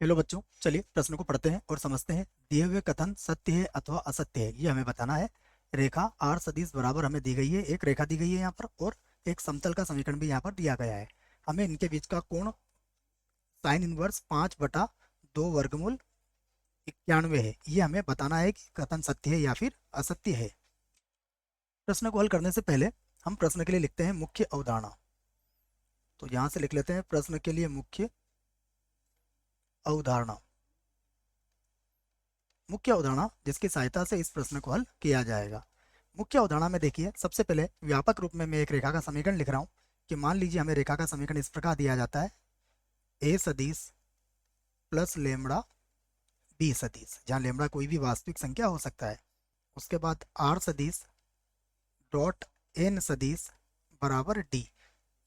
Hello बच्चों, चलिए प्रश्न को पढ़ते हैं और समझते हैं। दिए हुए कथन सत्य है अथवा असत्य है, ये हमें बताना है। रेखा आर सदिश बराबर हमें दी गई है, एक रेखा दी गई है यहाँ पर, और एक समतल का समीकरण भी यहाँ पर दिया गया है। हमें इनके बीच का कोण साइन इनवर्स 5/2 वर्गमूल 91 है। ये हमें बताना है कि कथन सत्य है या फिर असत्य है। प्रश्न को हल करने से पहले हम प्रश्न के लिए लिखते हैं मुख्य अवधारणा। तो यहाँ से लिख लेते हैं प्रश्न के लिए मुख्य अवधारणा। मुख्य अवधारणा जिसकी सहायता से इस प्रश्न को हल किया जाएगा। मुख्य अवधारणा में देखिए, सबसे पहले व्यापक रूप में मैं एक रेखा का समीकरण लिख रहा हूँ कि मान लीजिए हमें रेखा का समीकरण इस प्रकार दिया जाता है, ए सदिश प्लस लेमड़ा बी सदिश, जहाँ लेमड़ा कोई भी वास्तविक संख्या हो सकता है। उसके बाद आर सदिश डॉट एन सदिश बराबर डी।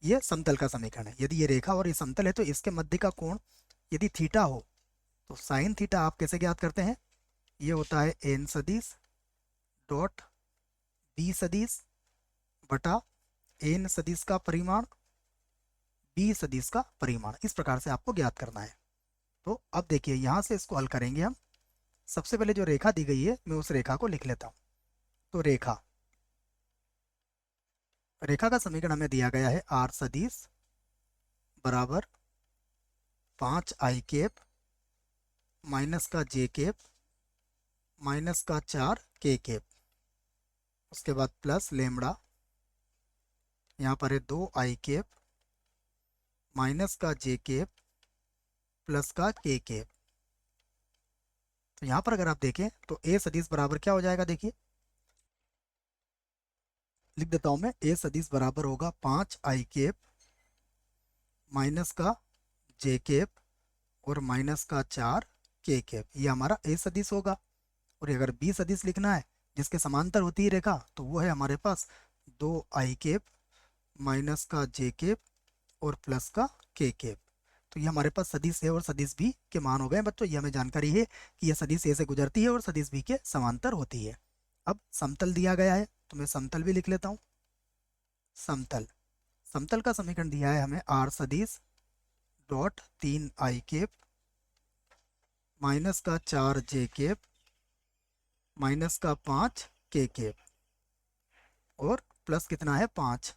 ये समतल का समीकरण है। यदि ये रेखा और ये समतल है तो इसके मध्य का कोण यदि थीटा हो तो साइन थीटा आप कैसे ज्ञात करते हैं? ये होता है एन सदिश डॉट बी सदिश बटा एन सदिश का परिमाण बी सदिश का परिमाण। इस प्रकार से आपको ज्ञात करना है। तो अब देखिए, यहाँ से इसको हल करेंगे हम। सबसे पहले जो रेखा दी गई है मैं उस रेखा को लिख लेता हूँ। तो रेखा रेखा का समीकरण हमें दिया गया है आर सदिश बराबर 5i कैप माइनस का जे कैप माइनस का 4k कैप। उसके बाद प्लस लेमड़ा, यहाँ पर है 2i कैप माइनस का जे कैप प्लस का k कैप। तो यहाँ पर अगर आप देखें तो ए सदिश बराबर क्या हो जाएगा, देखिए लिख देता हूँ मैं। ए सदिश बराबर होगा 5i कैप माइनस का जे कैप और माइनस का 4k कैप। ये हमारा ए सदिश होगा। और अगर बी सदिश लिखना है जिसके समांतर होती है रेखा, तो वो है हमारे पास 2i कैप माइनस का जे कैप और प्लस का k कैप। तो ये हमारे पास सदिश ए और सदिश बी के मान हो गए बच्चों। ये हमें जानकारी है कि यह सदिश ए से गुजरती है और सदिश बी के समांतर होती है। अब समतल दिया गया है तो मैं समतल भी लिख लेता हूँ। समतल समतल का समीकरण दिया है हमें आर सदिश डॉट 3i कैप माइनस का 4j कैप माइनस का 5k कैप और प्लस कितना है 5।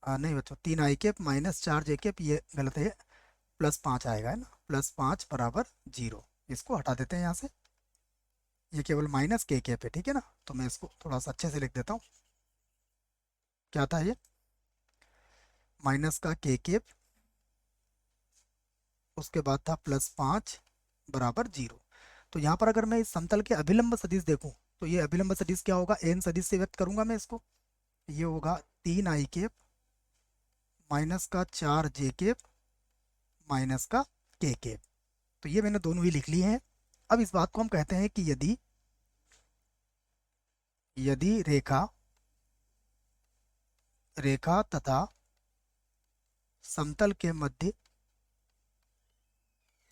नहीं बच्चों, 3i cap minus 4j cap, ये गलत है। +5 आएगा, है ना। +5 बराबर 0। इसको हटा देते हैं यहाँ से। ये केवल माइनस के कैप है, ठीक है ना। तो मैं इसको थोड़ा सा अच्छे से लिख देता हूँ। क्या था ये? माइनस का के कैप, उसके बाद था +5 बराबर 0। तो यहाँ पर अगर मैं इस समतल के अभिलंब सदिश देखूँ तो ये अभिलंब सदिश क्या होगा? एन सदिश से व्यक्त करूंगा मैं इसको। ये होगा 3i कैप माइनस का 4j कैप माइनस का के कैप। तो ये मैंने दोनों ही लिख लिए हैं। अब इस बात को हम कहते हैं कि यदि यदि रेखा रेखा तथा समतल के मध्य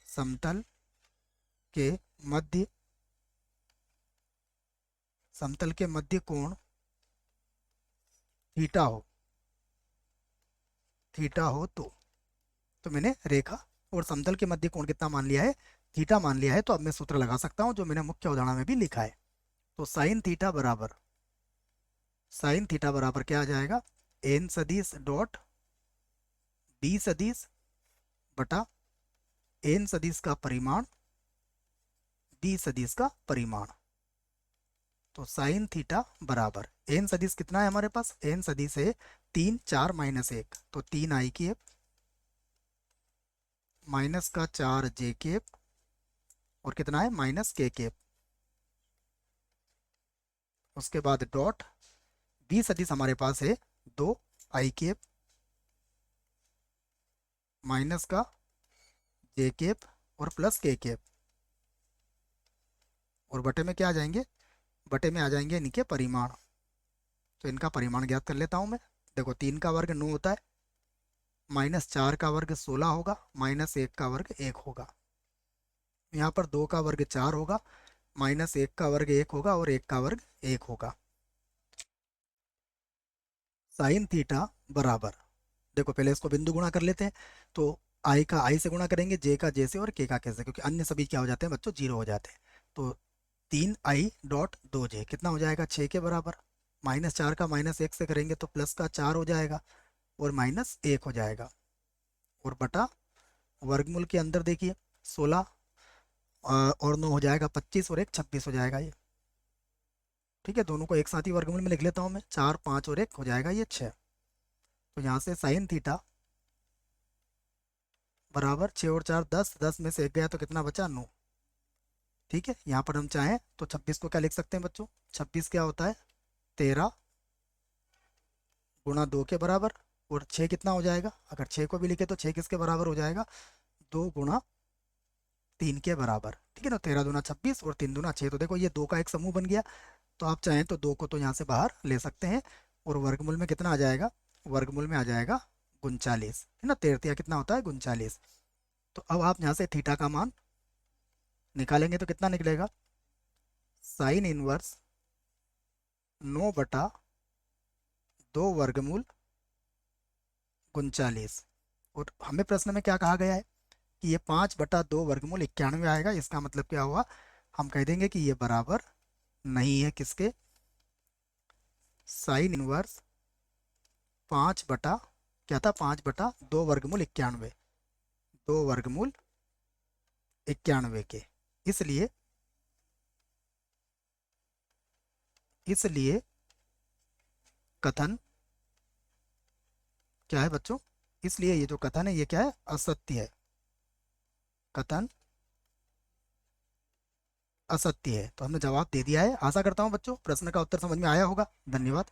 समतल के मध्य समतल के मध्य कोण थीटा हो तो मैंने रेखा और समतल के मध्य कोण कितना मान लिया है? थीटा मान लिया है। तो अब मैं सूत्र लगा सकता हूं जो मैंने मुख्य अवधारणा में भी लिखा है। तो साइन थीटा बराबर क्या आ जाएगा? एन सदिश डॉट बी सदिश बटा एन सदिश का परिमाण बी सदिश का परिमाण। तो साइन थीटा बराबर एन सदिश कितना है हमारे पास? एन सदिश है 3 4 -1, तो 3i कैप माइनस का 4j कैप और कितना है -k कैप। उसके बाद डॉट बी सदिश हमारे पास है 2i कैप माइनस का j कैप और प्लस k कैप। और बटे में क्या आ जाएंगे? बटे में आ जाएंगे इनके परिमाण। तो इनका परिमाण ज्ञात कर लेता हूं मैं। देखो, 3 का वर्ग 9 होता है, -4 का वर्ग 16 होगा, -1 का वर्ग 1 होगा। यहाँ पर 2 का वर्ग 4 होगा, -1 का वर्ग 1 होगा और 1 का वर्ग 1 होगा। साइन थीटा बराबर, देखो पहले इसको बिंदु गुणा कर लेते हैं। तो आई का आई से गुणा करेंगे, जे का जे से और के का के से, क्योंकि अन्य सभी क्या हो जाते हैं बच्चों, जीरो हो जाते हैं। तो 3i.2j कितना हो जाएगा, 6 के बराबर। -4 का -1 से करेंगे तो प्लस का 4 हो जाएगा और -1 हो जाएगा, और बटा वर्गमूल के अंदर देखिए 16 और 9 हो जाएगा 25 और 1 26 हो जाएगा ये। ठीक है, दोनों को एक साथ ही वर्गमूल में लिख लेता हूँ मैं, 4 5 और 1 हो जाएगा ये 6। तो यहाँ से साइन थीटा बराबर 6 और 4 10, 10 में से 1 गया तो कितना बचा, 9। ठीक है, यहाँ पर हम चाहें तो 26 को क्या लिख सकते हैं बच्चों, 26 क्या होता है, 13 गुणा 2 के बराबर, और 6 कितना हो जाएगा, अगर 6 को भी लिखे तो 6 किसके बराबर हो जाएगा, 2 गुणा 3 के बराबर। ठीक है ना, 13 दूना 26 और 3 दूना 6, तो देखो ये 2 का एक समूह बन गया। तो आप चाहें तो 2 को तो यहाँ से बाहर ले सकते हैं, और वर्गमूल में कितना आ जाएगा, वर्गमूल में आ जाएगा 39, है ना, 13 कितना होता है 39। तो अब आप यहाँ से थीटा का मान निकालेंगे तो कितना निकलेगा, साइन इनवर्स 9/2 वर्गमूल 39। और हमें प्रश्न में क्या कहा गया है कि ये 5/2 वर्गमूल 91 आएगा। इसका मतलब क्या हुआ, हम कह देंगे कि ये बराबर नहीं है किसके, साइन इनवर्स 5 बटा क्या था, 5/2 वर्गमूल 91, 2 वर्गमूल 91 के। इसलिए इसलिए कथन क्या है बच्चों, इसलिए ये जो कथन है ये क्या है, असत्य है। कथन असत्य है। तो हमने जवाब दे दिया है। आशा करता हूँ बच्चों प्रश्न का उत्तर समझ में आया होगा। धन्यवाद।